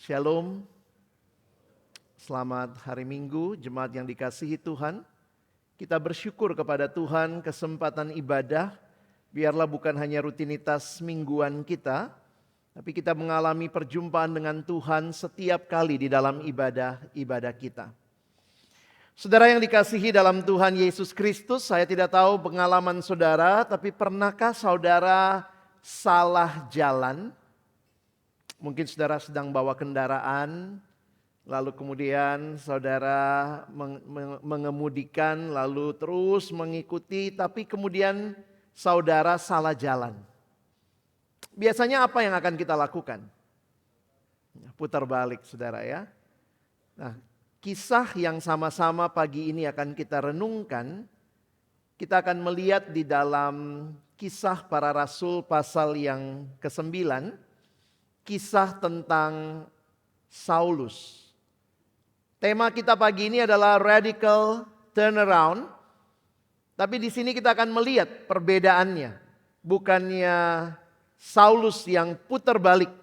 Shalom, selamat hari Minggu, jemaat yang dikasihi Tuhan. Kita bersyukur kepada Tuhan kesempatan ibadah, biarlah bukan hanya rutinitas mingguan kita, tapi kita mengalami perjumpaan dengan Tuhan setiap kali di dalam ibadah kita. Saudara yang dikasihi dalam Tuhan Yesus Kristus, saya tidak tahu pengalaman saudara, tapi pernahkah saudara salah jalan? Mungkin saudara sedang bawa kendaraan, lalu kemudian saudara mengemudikan, lalu terus mengikuti, tapi kemudian saudara salah jalan. Biasanya apa yang akan kita lakukan? Putar balik saudara ya. Nah, kisah yang sama-sama pagi ini akan kita renungkan, kita akan melihat di dalam Kisah Para Rasul pasal yang ke-9, kisah tentang Saulus. Tema kita pagi ini adalah radical turnaround. Tapi di sini kita akan melihat perbedaannya. Bukannya Saulus yang putar balik,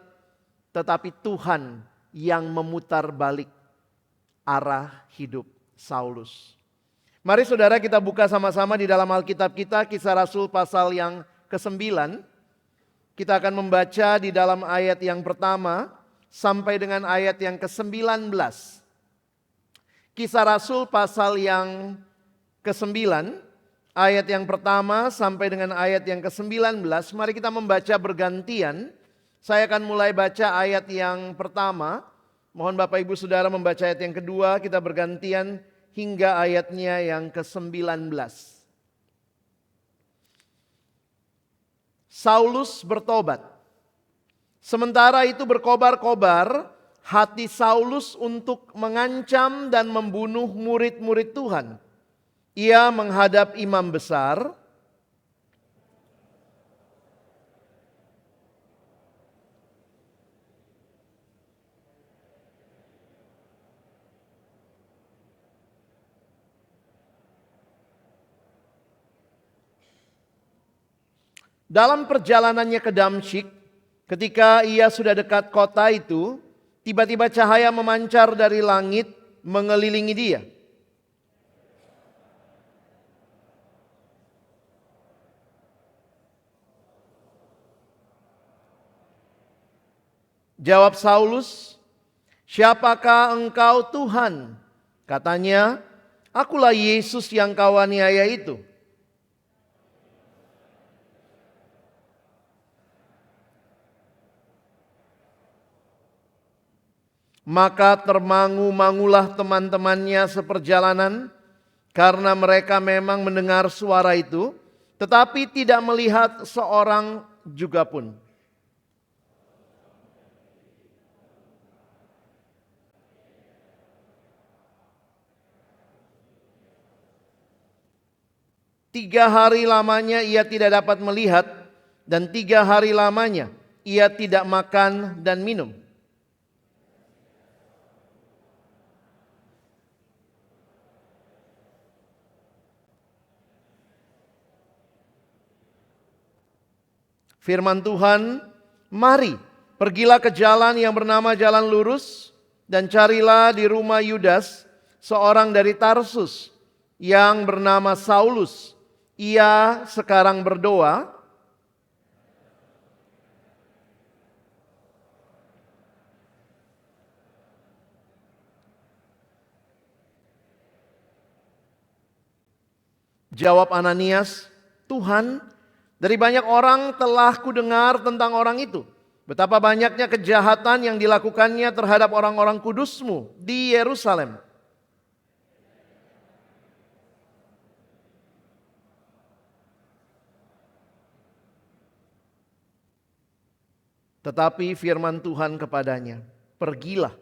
tetapi Tuhan yang memutar balik arah hidup Saulus. Mari saudara kita buka sama-sama di dalam Alkitab kita, Kisah Rasul pasal yang ke-9. Kita akan membaca di dalam ayat yang pertama sampai dengan ayat yang ke-19. Kisah Rasul pasal yang ke-9, ayat yang pertama sampai dengan ayat yang ke-19. Mari kita membaca bergantian. Saya akan mulai baca ayat yang pertama. Mohon Bapak Ibu Saudara membaca ayat yang kedua, kita bergantian hingga ayatnya yang ke-19. Saulus bertobat. Sementara itu berkobar-kobar hati Saulus untuk mengancam dan membunuh murid-murid Tuhan. Ia menghadap imam besar. Dalam perjalanannya ke Damsyik, ketika ia sudah dekat kota itu, tiba-tiba cahaya memancar dari langit mengelilingi dia. Jawab Saulus, "Siapakah engkau Tuhan?" Katanya, "Akulah Yesus yang kau aniaya itu." Maka termangu-mangulah teman-temannya seperjalanan, karena mereka memang mendengar suara itu, tetapi tidak melihat seorang juga pun. Tiga hari lamanya ia tidak dapat melihat, dan 3 hari lamanya ia tidak makan dan minum. Firman Tuhan, "Mari, pergilah ke jalan yang bernama Jalan Lurus, dan carilah di rumah Yudas, seorang dari Tarsus, yang bernama Saulus. Ia sekarang berdoa." Jawab Ananias, "Tuhan, dari banyak orang telah kudengar tentang orang itu. Betapa banyaknya kejahatan yang dilakukannya terhadap orang-orang kudus-Mu di Yerusalem." Tetapi firman Tuhan kepadanya, "Pergilah,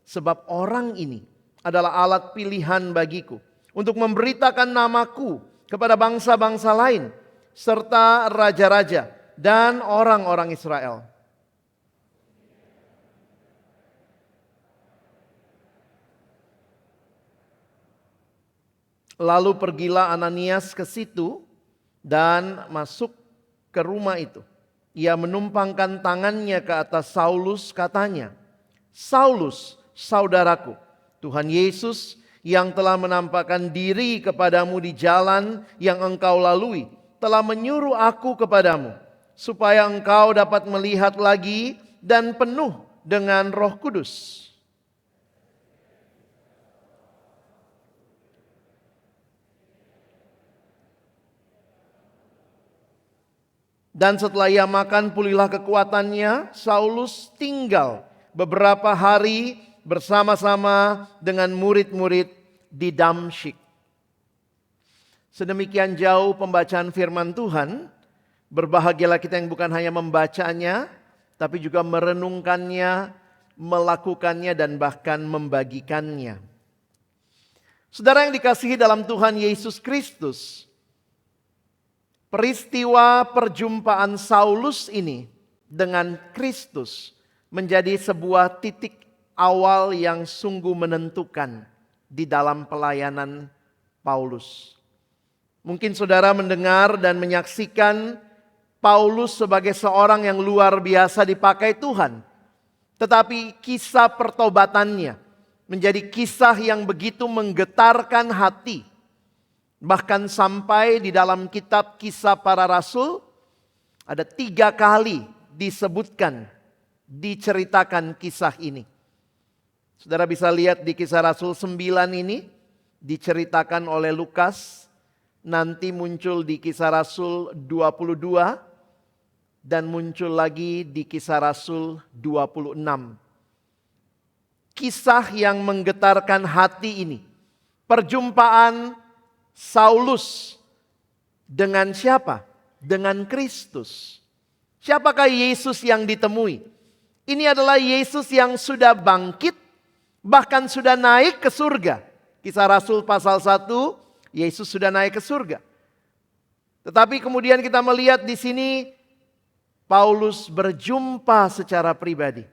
sebab orang ini adalah alat pilihan bagiku untuk memberitakan namaku kepada bangsa-bangsa lain, serta raja-raja dan orang-orang Israel." Lalu pergilah Ananias ke situ dan masuk ke rumah itu. Ia menumpangkan tangannya ke atas Saulus, katanya, Saulus, saudaraku, Tuhan Yesus yang telah menampakkan diri kepadamu di jalan yang engkau lalui, telah menyuruh aku kepadamu, supaya engkau dapat melihat lagi dan penuh dengan Roh Kudus. Dan setelah ia makan, pulihlah kekuatannya. Saulus tinggal beberapa hari bersama-sama dengan murid-murid di Damsyik. Sedemikian jauh pembacaan firman Tuhan. Berbahagialah kita yang bukan hanya membacanya, tapi juga merenungkannya, melakukannya, dan bahkan membagikannya. Saudara yang dikasihi dalam Tuhan Yesus Kristus, peristiwa perjumpaan Saulus ini dengan Kristus menjadi sebuah titik awal yang sungguh menentukan di dalam pelayanan Paulus. Mungkin saudara mendengar dan menyaksikan Paulus sebagai seorang yang luar biasa dipakai Tuhan. Tetapi kisah pertobatannya menjadi kisah yang begitu menggetarkan hati. Bahkan sampai di dalam kitab Kisah Para Rasul ada 3 kali disebutkan, diceritakan kisah ini. Saudara bisa lihat di Kisah Rasul 9 ini diceritakan oleh Lukas, nanti muncul di Kisah Rasul 22 dan muncul lagi di Kisah Rasul 26. Kisah yang menggetarkan hati ini, perjumpaan Saulus dengan siapa? Dengan Kristus. Siapakah Yesus yang ditemui? Ini adalah Yesus yang sudah bangkit, bahkan sudah naik ke surga. Kisah Rasul pasal 1, Yesus sudah naik ke surga. Tetapi kemudian kita melihat di sini Paulus berjumpa secara pribadi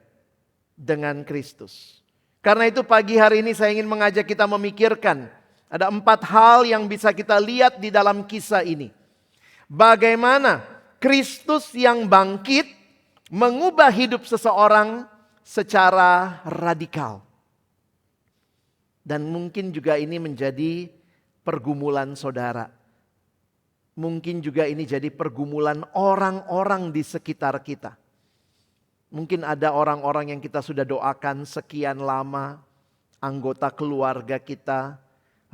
dengan Kristus. Karena itu pagi hari ini saya ingin mengajak kita memikirkan ada 4 hal yang bisa kita lihat di dalam kisah ini. Bagaimana Kristus yang bangkit mengubah hidup seseorang secara radikal. Dan mungkin juga ini menjadi pergumulan saudara. Mungkin juga ini jadi pergumulan orang-orang di sekitar kita. Mungkin ada orang-orang yang kita sudah doakan sekian lama, anggota keluarga kita,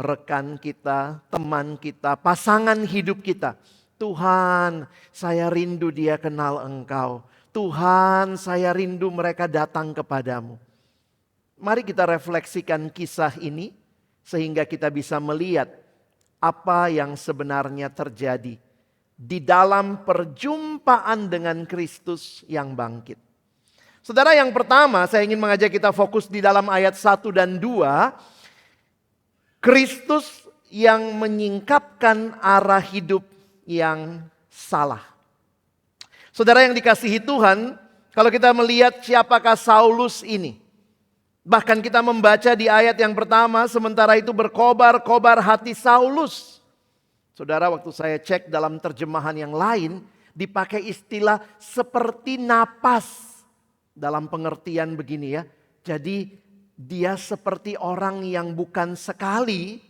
rekan kita, teman kita, pasangan hidup kita. Tuhan, saya rindu dia kenal Engkau. Tuhan, saya rindu mereka datang kepadamu. Mari kita refleksikan kisah ini sehingga kita bisa melihat apa yang sebenarnya terjadi di dalam perjumpaan dengan Kristus yang bangkit. Saudara, yang pertama saya ingin mengajak kita fokus di dalam ayat 1 dan 2. Kristus yang menyingkapkan arah hidup yang salah. Saudara yang dikasihi Tuhan, kalau kita melihat siapakah Saulus ini. Bahkan kita membaca di ayat yang pertama, sementara itu berkobar-kobar hati Saulus. Saudara, waktu saya cek dalam terjemahan yang lain, dipakai istilah seperti napas. Dalam pengertian begini ya, jadi dia seperti orang yang bukan sekali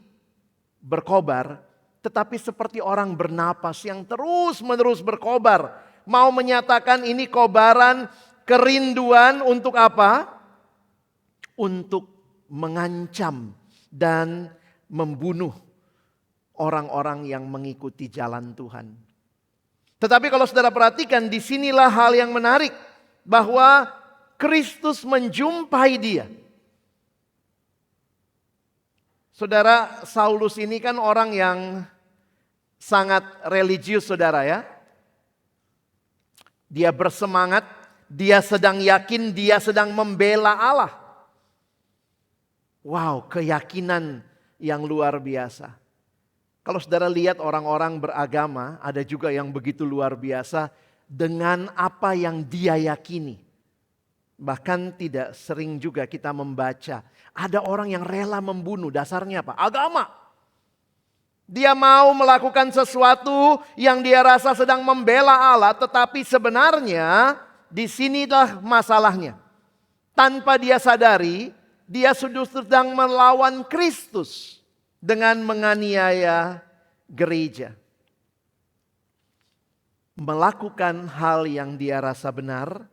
berkobar, tetapi seperti orang bernapas yang terus-menerus berkobar. Mau menyatakan ini kobaran kerinduan untuk apa? Untuk mengancam dan membunuh orang-orang yang mengikuti jalan Tuhan. Tetapi kalau saudara perhatikan, disinilah hal yang menarik. Bahwa Kristus menjumpai dia. Saudara, Saulus ini kan orang yang sangat religius saudara ya. Dia bersemangat, dia sedang yakin, dia sedang membela Allah. Wow, keyakinan yang luar biasa. Kalau saudara lihat orang-orang beragama, ada juga yang begitu luar biasa dengan apa yang dia yakini. Bahkan tidak sering juga kita membaca. Ada orang yang rela membunuh, dasarnya apa? Agama. Dia mau melakukan sesuatu yang dia rasa sedang membela Allah. Tetapi sebenarnya disinilah masalahnya. tanpa dia sadari, dia sudah sedang melawan Kristus dengan menganiaya gereja. Melakukan hal yang dia rasa benar,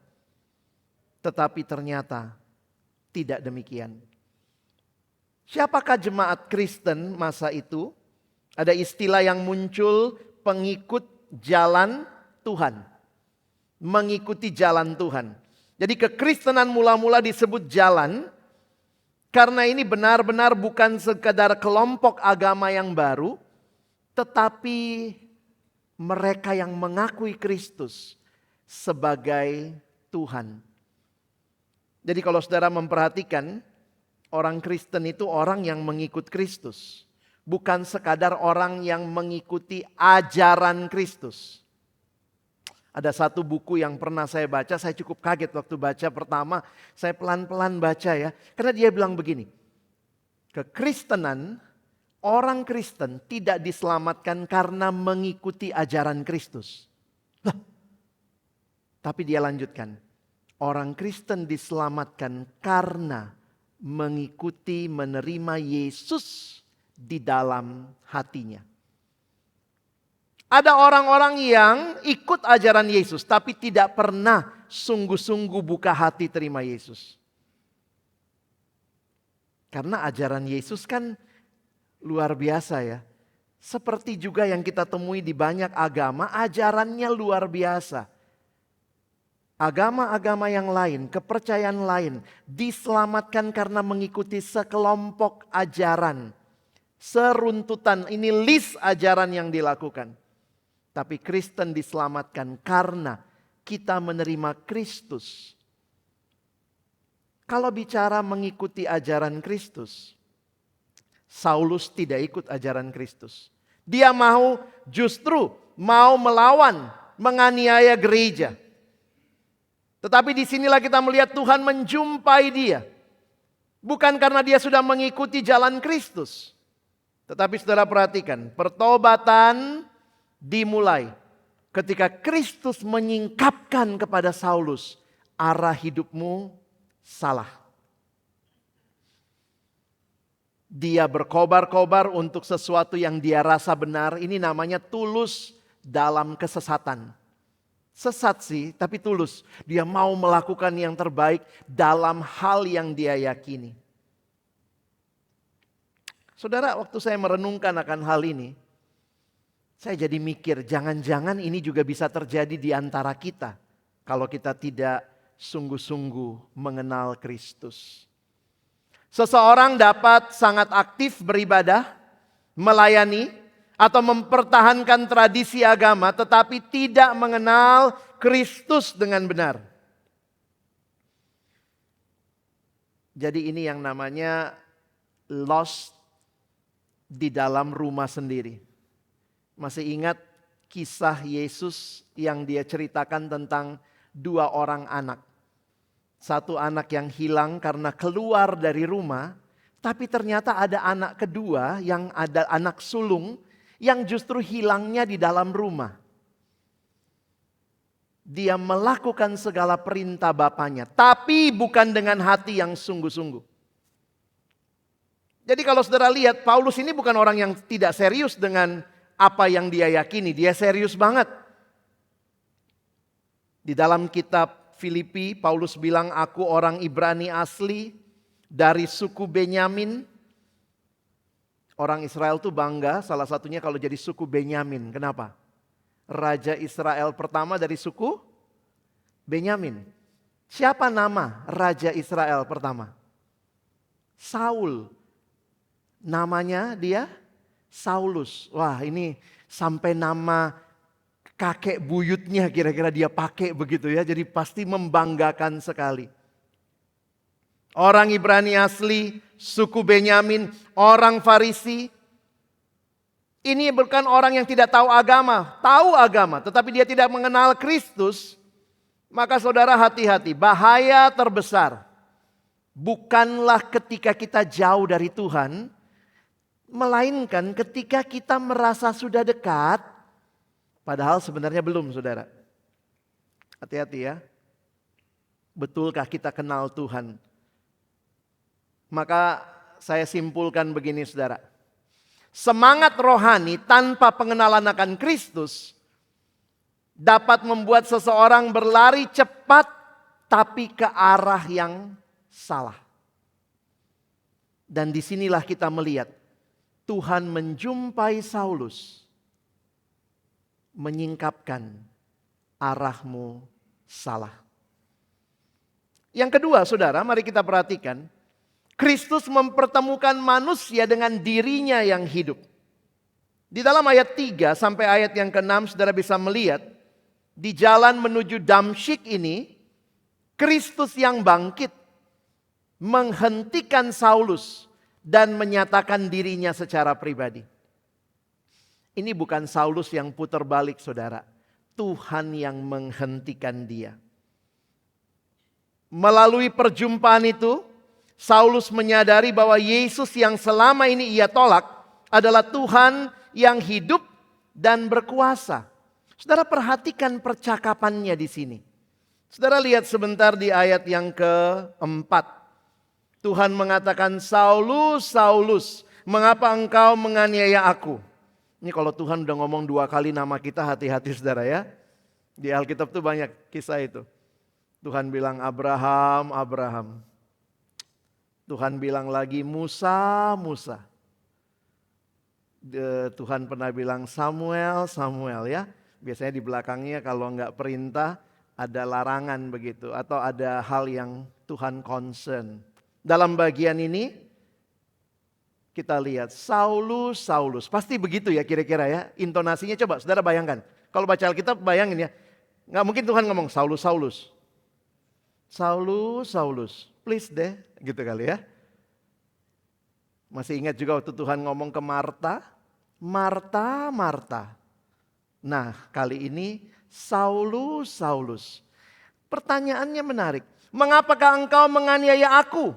tetapi ternyata tidak demikian. Siapakah jemaat Kristen masa itu? Ada istilah yang muncul, pengikut jalan Tuhan. Mengikuti jalan Tuhan. Jadi kekristenan mula-mula disebut jalan, karena ini benar-benar bukan sekadar kelompok agama yang baru, tetapi mereka yang mengakui Kristus sebagai Tuhan. Jadi kalau saudara memperhatikan, orang Kristen itu orang yang mengikut Kristus. Bukan sekadar orang yang mengikuti ajaran Kristus. Ada satu buku yang pernah saya baca, saya cukup kaget waktu baca pertama. Saya pelan-pelan baca ya. Karena dia bilang begini, kekristenan, orang Kristen tidak diselamatkan karena mengikuti ajaran Kristus. Lah, tapi dia lanjutkan, orang Kristen diselamatkan karena mengikuti, menerima Yesus di dalam hatinya. Ada orang-orang yang ikut ajaran Yesus tapi tidak pernah sungguh-sungguh buka hati terima Yesus. Karena ajaran Yesus kan luar biasa ya. Seperti juga yang kita temui di banyak agama, ajarannya luar biasa. Agama-agama yang lain, kepercayaan lain diselamatkan karena mengikuti sekelompok ajaran. Seruntutan, ini list ajaran yang dilakukan. Tapi Kristen diselamatkan karena kita menerima Kristus. Kalau bicara mengikuti ajaran Kristus, Saulus tidak ikut ajaran Kristus. Dia justru mau melawan, menganiaya gereja. Tetapi disinilah kita melihat Tuhan menjumpai dia. Bukan karena dia sudah mengikuti jalan Kristus. Tetapi saudara perhatikan, pertobatan dimulai ketika Kristus menyingkapkan kepada Saulus, arah hidupmu salah. Dia berkobar-kobar untuk sesuatu yang dia rasa benar, ini namanya tulus dalam kesesatan. Sesat sih, tapi tulus. Dia mau melakukan yang terbaik dalam hal yang dia yakini. Saudara, waktu saya merenungkan akan hal ini, saya jadi mikir, jangan-jangan ini juga bisa terjadi di antara kita kalau kita tidak sungguh-sungguh mengenal Kristus. Seseorang dapat sangat aktif beribadah, melayani, atau mempertahankan tradisi agama, tetapi tidak mengenal Kristus dengan benar. Jadi ini yang namanya lost di dalam rumah sendiri. Masih ingat kisah Yesus yang dia ceritakan tentang dua orang anak. Satu anak yang hilang karena keluar dari rumah, tapi ternyata ada anak kedua yang ada anak sulung yang justru hilangnya di dalam rumah. Dia melakukan segala perintah bapaknya, tapi bukan dengan hati yang sungguh-sungguh. Jadi kalau saudara lihat, Paulus ini bukan orang yang tidak serius dengan apa yang dia yakini. Dia serius banget. Di dalam kitab Filipi, Paulus bilang, aku orang Ibrani asli dari suku Benyamin. Orang Israel tuh bangga, salah satunya kalau jadi suku Benyamin. Kenapa? Raja Israel pertama dari suku Benyamin. Siapa nama Raja Israel pertama? Saul. Namanya dia Saulus. Wah, ini sampai nama kakek buyutnya kira-kira dia pakai begitu ya. Jadi pasti membanggakan sekali. Orang Ibrani asli, suku Benyamin, orang Farisi. Ini bukan orang yang tidak tahu agama tetapi dia tidak mengenal Kristus. Maka saudara hati-hati, bahaya terbesar bukanlah ketika kita jauh dari Tuhan, melainkan ketika kita merasa sudah dekat, padahal sebenarnya belum, saudara. Hati-hati ya. Betulkah kita kenal Tuhan? Maka saya simpulkan begini saudara. Semangat rohani tanpa pengenalan akan Kristus dapat membuat seseorang berlari cepat tapi ke arah yang salah. Dan disinilah kita melihat Tuhan menjumpai Saulus, menyingkapkan arahmu salah. Yang kedua saudara, mari kita perhatikan. Kristus mempertemukan manusia dengan dirinya yang hidup. Di dalam ayat 3 sampai ayat yang ke-6 saudara bisa melihat. Di jalan menuju Damsyik ini, Kristus yang bangkit menghentikan Saulus dan menyatakan dirinya secara pribadi. Ini bukan Saulus yang putar balik saudara. Tuhan yang menghentikan dia. Melalui perjumpaan itu, Saulus menyadari bahwa Yesus yang selama ini ia tolak adalah Tuhan yang hidup dan berkuasa. Saudara perhatikan percakapannya di sini. Saudara lihat sebentar di ayat yang ke-4. Tuhan mengatakan, Saulus, Saulus, mengapa engkau menganiaya aku? Ini kalau Tuhan udah ngomong 2 kali nama kita, hati-hati saudara ya. Di Alkitab tuh banyak kisah itu. Tuhan bilang Abraham, Abraham. Tuhan bilang lagi Musa, Musa. Tuhan pernah bilang Samuel, Samuel ya. Biasanya di belakangnya kalau enggak perintah ada larangan begitu. Atau ada hal yang Tuhan concern. Dalam bagian ini kita lihat Saulus, Saulus. Pasti begitu ya kira-kira ya. Intonasinya coba saudara bayangkan. Kalau baca Alkitab bayangin ya. Enggak mungkin Tuhan ngomong Saulus, Saulus. Saulus, Saulus, please deh, gitu kali ya. Masih ingat juga waktu Tuhan ngomong ke Marta, Marta, Marta. Nah, kali ini Saulus, Saulus. Pertanyaannya menarik, mengapakah engkau menganiaya aku?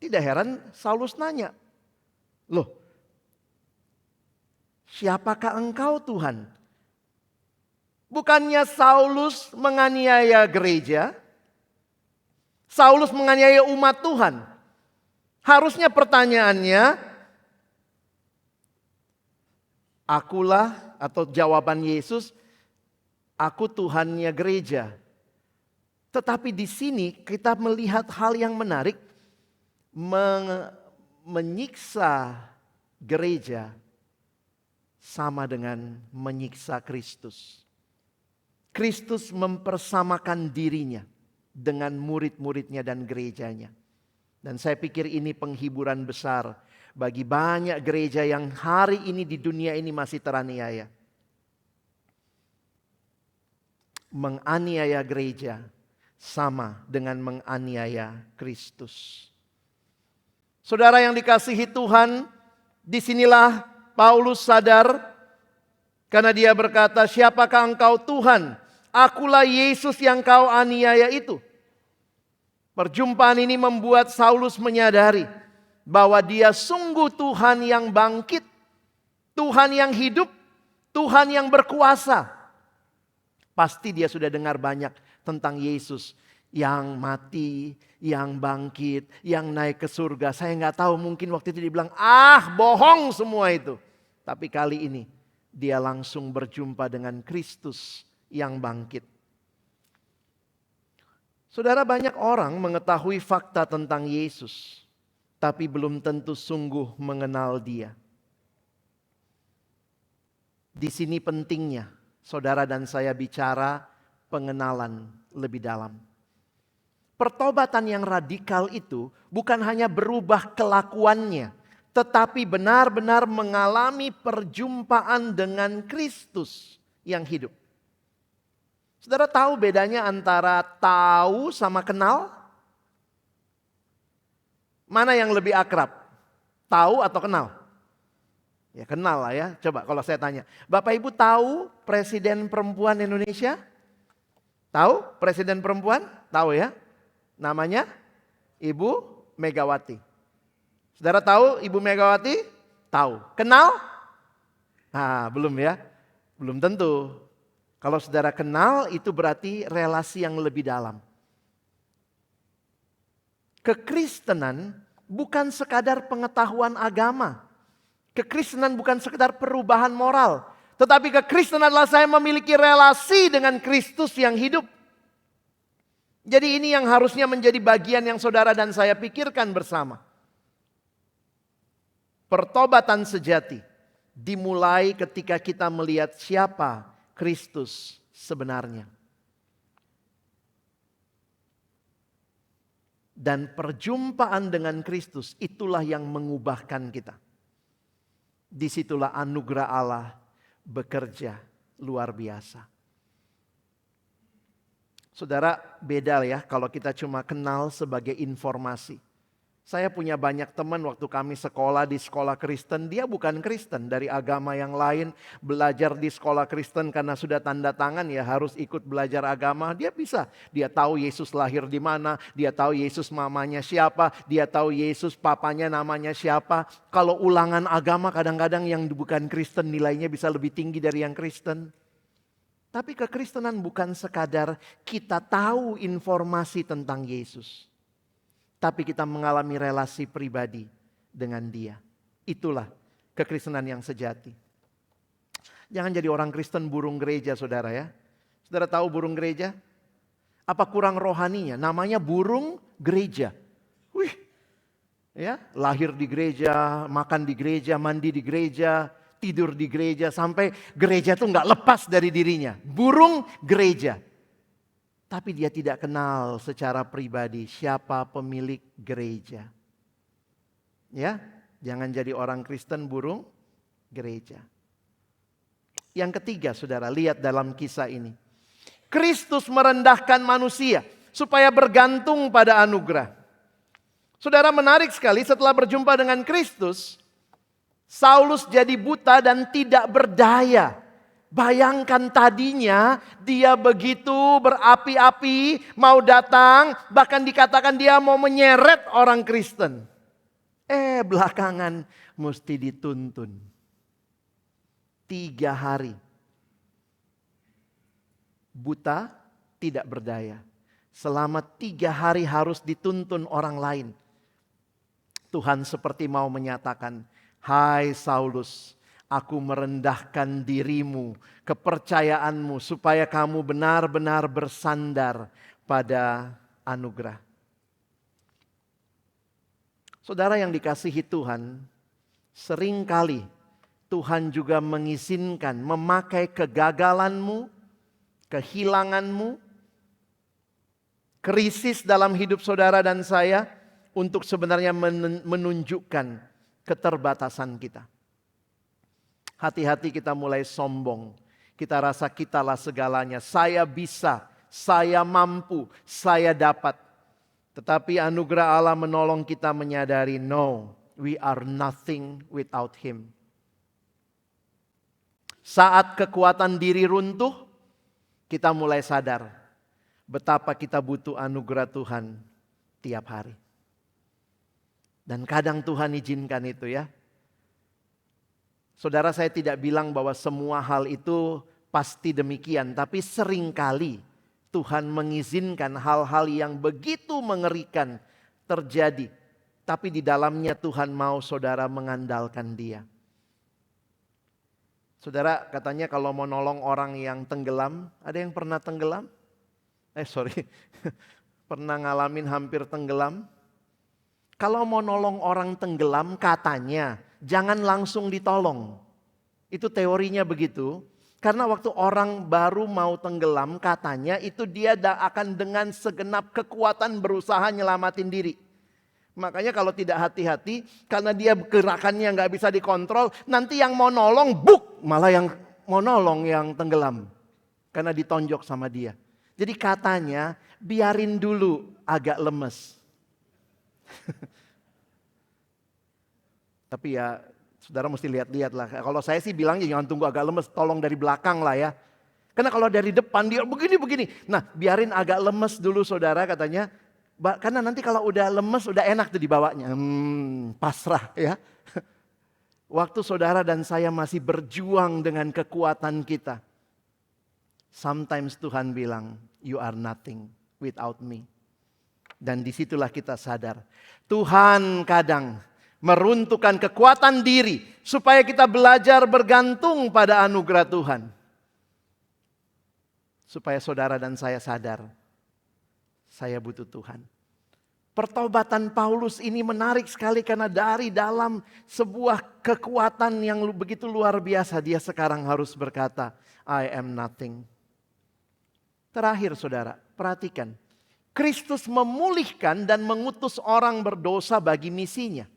Tidak heran Saulus nanya, loh, siapakah engkau Tuhan? Bukannya Saulus menganiaya gereja, Saulus menganiaya umat Tuhan. Harusnya pertanyaannya, akulah atau jawaban Yesus, aku Tuhannya gereja. Tetapi di sini kita melihat hal yang menarik, menyiksa gereja sama dengan menyiksa Kristus. Kristus mempersamakan dirinya dengan murid-muridnya dan gerejanya. Dan saya pikir ini penghiburan besar bagi banyak gereja yang hari ini di dunia ini masih teraniaya. Menganiaya gereja sama dengan menganiaya Kristus. Saudara yang dikasihi Tuhan, disinilah Paulus sadar karena dia berkata, siapakah engkau Tuhan? Akulah Yesus yang kau aniaya itu. Perjumpaan ini membuat Saulus menyadari bahwa dia sungguh Tuhan yang bangkit, Tuhan yang hidup, Tuhan yang berkuasa. Pasti dia sudah dengar banyak tentang Yesus yang mati, yang bangkit, yang naik ke surga. Saya nggak tahu, mungkin waktu itu dibilang, bohong semua itu. Tapi kali ini dia langsung berjumpa dengan Kristus yang bangkit. Saudara, banyak orang mengetahui fakta tentang Yesus, tapi belum tentu sungguh mengenal Dia. Di sini pentingnya saudara dan saya bicara pengenalan lebih dalam. Pertobatan yang radikal itu bukan hanya berubah kelakuannya, tetapi benar-benar mengalami perjumpaan dengan Kristus yang hidup. Saudara tahu bedanya antara tahu sama kenal? Mana yang lebih akrab? Tahu atau kenal? Ya kenal lah ya. Coba kalau saya tanya. Bapak Ibu tahu presiden perempuan Indonesia? Tahu presiden perempuan? Tahu ya. Namanya Ibu Megawati. Saudara tahu Ibu Megawati? Tahu. Kenal? Belum ya. Belum tentu. Kalau saudara kenal itu berarti relasi yang lebih dalam. Kekristenan bukan sekadar pengetahuan agama. Kekristenan bukan sekadar perubahan moral. Tetapi kekristenan adalah saya memiliki relasi dengan Kristus yang hidup. Jadi ini yang harusnya menjadi bagian yang saudara dan saya pikirkan bersama. Pertobatan sejati dimulai ketika kita melihat siapa Kristus sebenarnya. Dan perjumpaan dengan Kristus itulah yang mengubahkan kita. Disitulah anugerah Allah bekerja luar biasa. Saudara, beda ya kalau kita cuma kenal sebagai informasi. Saya punya banyak teman waktu kami sekolah di sekolah Kristen, dia bukan Kristen, dari agama yang lain, belajar di sekolah Kristen karena sudah tanda tangan ya harus ikut belajar agama. Dia bisa, dia tahu Yesus lahir di mana, dia tahu Yesus mamanya siapa, dia tahu Yesus papanya namanya siapa. Kalau ulangan agama kadang-kadang yang bukan Kristen nilainya bisa lebih tinggi dari yang Kristen. Tapi kekristenan bukan sekadar kita tahu informasi tentang Yesus. Tapi kita mengalami relasi pribadi dengan Dia. Itulah kekristenan yang sejati. Jangan jadi orang Kristen burung gereja, saudara ya. Saudara tahu burung gereja? Apa kurang rohaninya? Namanya burung gereja. Wih, ya, lahir di gereja, makan di gereja, mandi di gereja, tidur di gereja, sampai gereja tuh nggak lepas dari dirinya. Burung gereja. Tapi dia tidak kenal secara pribadi siapa pemilik gereja. Ya, jangan jadi orang Kristen burung gereja. Yang ketiga, saudara, lihat dalam kisah ini. Kristus merendahkan manusia supaya bergantung pada anugerah. Saudara, menarik sekali setelah berjumpa dengan Kristus, Saulus jadi buta dan tidak berdaya. Bayangkan tadinya dia begitu berapi-api mau datang, bahkan dikatakan dia mau menyeret orang Kristen. Belakangan mesti dituntun. 3 hari. Buta, tidak berdaya. Selama 3 hari harus dituntun orang lain. Tuhan seperti mau menyatakan, hai Saulus, aku merendahkan dirimu, kepercayaanmu supaya kamu benar-benar bersandar pada anugerah. Saudara yang dikasihi Tuhan, seringkali Tuhan juga mengizinkan memakai kegagalanmu, kehilanganmu, krisis dalam hidup saudara dan saya untuk sebenarnya menunjukkan keterbatasan kita. Hati-hati kita mulai sombong. Kita rasa kitalah segalanya. Saya bisa, saya mampu, saya dapat. Tetapi anugerah Allah menolong kita menyadari, no, we are nothing without Him. Saat kekuatan diri runtuh, kita mulai sadar betapa kita butuh anugerah Tuhan tiap hari. Dan kadang Tuhan izinkan itu ya. Saudara, saya tidak bilang bahwa semua hal itu pasti demikian. Tapi seringkali Tuhan mengizinkan hal-hal yang begitu mengerikan terjadi. Tapi di dalamnya Tuhan mau saudara mengandalkan Dia. Saudara, katanya kalau mau nolong orang yang tenggelam, ada yang pernah tenggelam? Pernah ngalamin hampir tenggelam? Kalau mau nolong orang tenggelam katanya jangan langsung ditolong. Itu teorinya begitu. Karena waktu orang baru mau tenggelam katanya itu dia akan dengan segenap kekuatan berusaha nyelamatin diri. Makanya kalau tidak hati-hati karena dia gerakannya nggak bisa dikontrol. Nanti yang mau nolong malah yang mau nolong yang tenggelam. Karena ditonjok sama dia. Jadi katanya biarin dulu agak lemes. Tapi ya saudara mesti lihat-lihat lah. Kalau saya sih bilang jangan tunggu agak lemes, tolong dari belakang lah ya. Karena kalau dari depan dia begini. Nah biarin agak lemes dulu saudara katanya. Karena nanti kalau udah lemes udah enak tuh dibawanya. Pasrah ya. Waktu saudara dan saya masih berjuang dengan kekuatan kita. Sometimes Tuhan bilang, you are nothing without me. Dan disitulah kita sadar, Tuhan kadang meruntuhkan kekuatan diri supaya kita belajar bergantung pada anugerah Tuhan. Supaya saudara dan saya sadar, saya butuh Tuhan. Pertobatan Paulus ini menarik sekali karena dari dalam sebuah kekuatan yang begitu luar biasa, dia sekarang harus berkata, I am nothing. Terakhir saudara, perhatikan. Kristus memulihkan dan mengutus orang berdosa bagi misinya.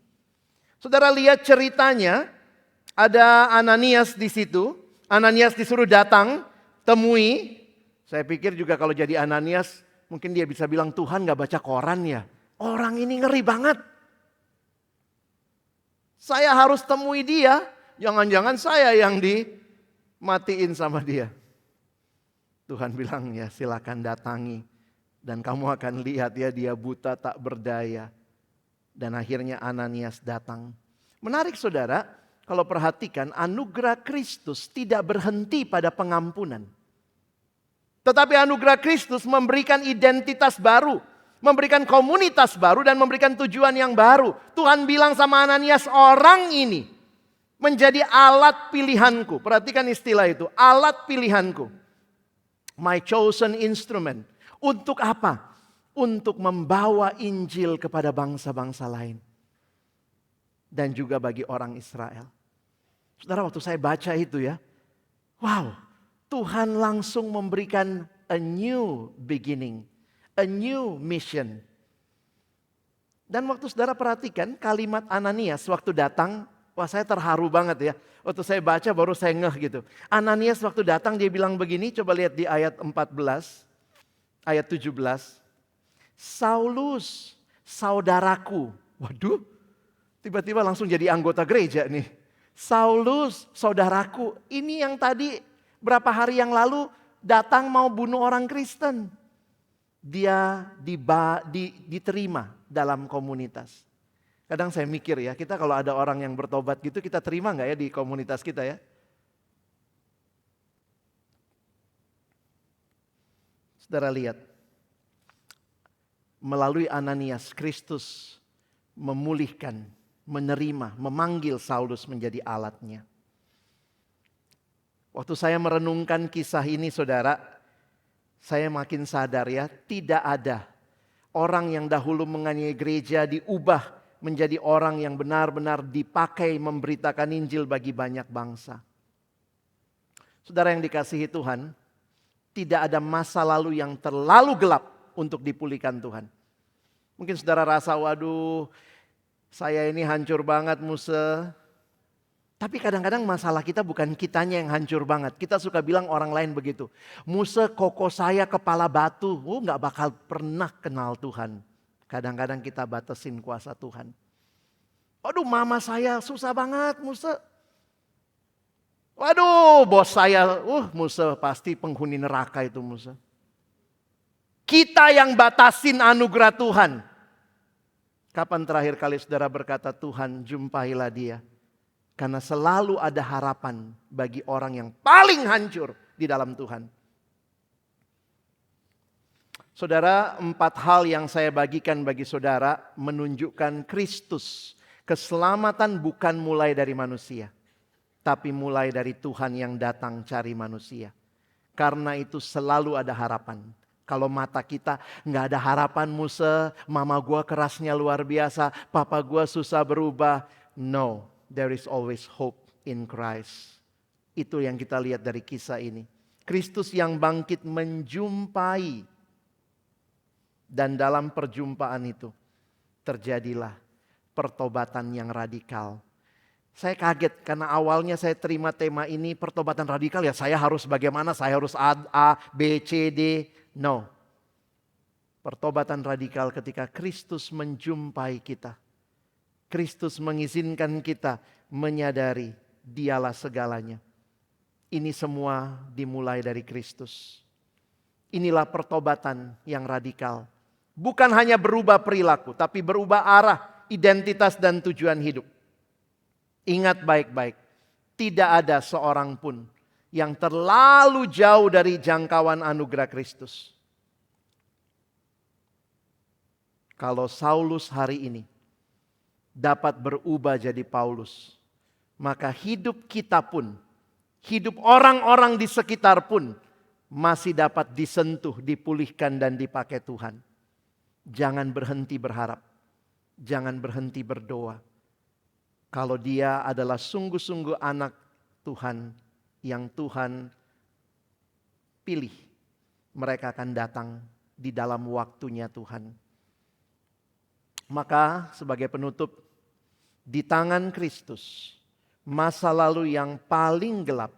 Saudara lihat ceritanya, ada Ananias di situ. Ananias disuruh datang, temui. Saya pikir juga kalau jadi Ananias, mungkin dia bisa bilang, Tuhan gak baca koran ya. Orang ini ngeri banget. Saya harus temui dia. Jangan-jangan saya yang dimatiin sama dia. Tuhan bilang ya silakan datangi. Dan kamu akan lihat ya dia buta tak berdaya. Dan akhirnya Ananias datang. Menarik saudara, kalau perhatikan anugerah Kristus tidak berhenti pada pengampunan. Tetapi anugerah Kristus memberikan identitas baru. Memberikan komunitas baru dan memberikan tujuan yang baru. Tuhan bilang sama Ananias, orang ini menjadi alat pilihanku. Perhatikan istilah itu, alat pilihanku. My chosen instrument. Untuk apa? Untuk membawa Injil kepada bangsa-bangsa lain. Dan juga bagi orang Israel. Saudara, waktu saya baca itu ya. Wow, Tuhan langsung memberikan a new beginning. A new mission. Dan waktu saudara perhatikan kalimat Ananias waktu datang. Wah saya terharu banget ya. Waktu saya baca baru saya ngeh gitu. Ananias waktu datang dia bilang begini. Coba lihat di ayat 14. Ayat 17. Saulus, saudaraku. Waduh, tiba-tiba langsung jadi anggota gereja nih. Saulus, saudaraku. Ini yang tadi berapa hari yang lalu datang mau bunuh orang Kristen. Dia diterima dalam komunitas. Kadang saya mikir ya, kita kalau ada orang yang bertobat gitu, kita terima gak ya di komunitas kita ya? Saudara lihat, melalui Ananias, Kristus memulihkan, menerima, memanggil Saulus menjadi alatnya. Waktu saya merenungkan kisah ini saudara, saya makin sadar ya, tidak ada orang yang dahulu menganiaya gereja diubah menjadi orang yang benar-benar dipakai memberitakan Injil bagi banyak bangsa. Saudara yang dikasihi Tuhan, tidak ada masa lalu yang terlalu gelap untuk dipulihkan Tuhan. Mungkin saudara rasa, waduh saya ini hancur banget Musa. Tapi kadang-kadang masalah kita bukan kitanya yang hancur banget. Kita suka bilang orang lain begitu. Musa koko saya kepala batu. Gak bakal pernah kenal Tuhan. Kadang-kadang kita batasin kuasa Tuhan. Waduh mama saya susah banget Musa. Waduh bos saya, Musa pasti penghuni neraka itu Musa. Kita yang batasin anugerah Tuhan. Kapan terakhir kali saudara berkata Tuhan jumpailah dia. Karena selalu ada harapan bagi orang yang paling hancur di dalam Tuhan. Saudara, 4 hal yang saya bagikan bagi saudara menunjukkan Kristus. Keselamatan bukan mulai dari manusia. Tapi mulai dari Tuhan yang datang cari manusia. Karena itu selalu ada harapan. Kalau mata kita nggak ada harapan Musa, mama gua kerasnya luar biasa, papa gua susah berubah. No, there is always hope in Christ. Itu yang kita lihat dari kisah ini. Kristus yang bangkit menjumpai. Dan dalam perjumpaan itu terjadilah pertobatan yang radikal. Saya kaget karena awalnya saya terima tema ini pertobatan radikal ya saya harus bagaimana, saya harus A, B, C, D. No. Pertobatan radikal ketika Kristus menjumpai kita. Kristus mengizinkan kita menyadari dialah segalanya. Ini semua dimulai dari Kristus. Inilah pertobatan yang radikal. Bukan hanya berubah perilaku tapi berubah arah, identitas dan tujuan hidup. Ingat baik-baik, tidak ada seorang pun yang terlalu jauh dari jangkauan anugerah Kristus. Kalau Saulus hari ini dapat berubah jadi Paulus, maka hidup kita pun, hidup orang-orang di sekitar pun masih dapat disentuh, dipulihkan dan dipakai Tuhan. Jangan berhenti berharap, jangan berhenti berdoa. Kalau dia adalah sungguh-sungguh anak Tuhan yang Tuhan pilih, mereka akan datang di dalam waktunya Tuhan. Maka sebagai penutup, di tangan Kristus, masa lalu yang paling gelap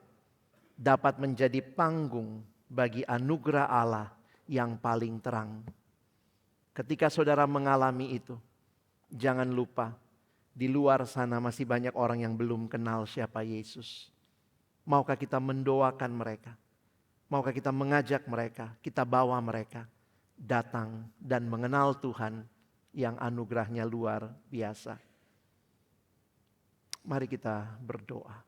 dapat menjadi panggung bagi anugerah Allah yang paling terang. Ketika saudara mengalami itu, jangan lupa di luar sana masih banyak orang yang belum kenal siapa Yesus. Maukah kita mendoakan mereka? Maukah kita mengajak mereka, kita bawa mereka datang dan mengenal Tuhan yang anugerahnya luar biasa. Mari kita berdoa.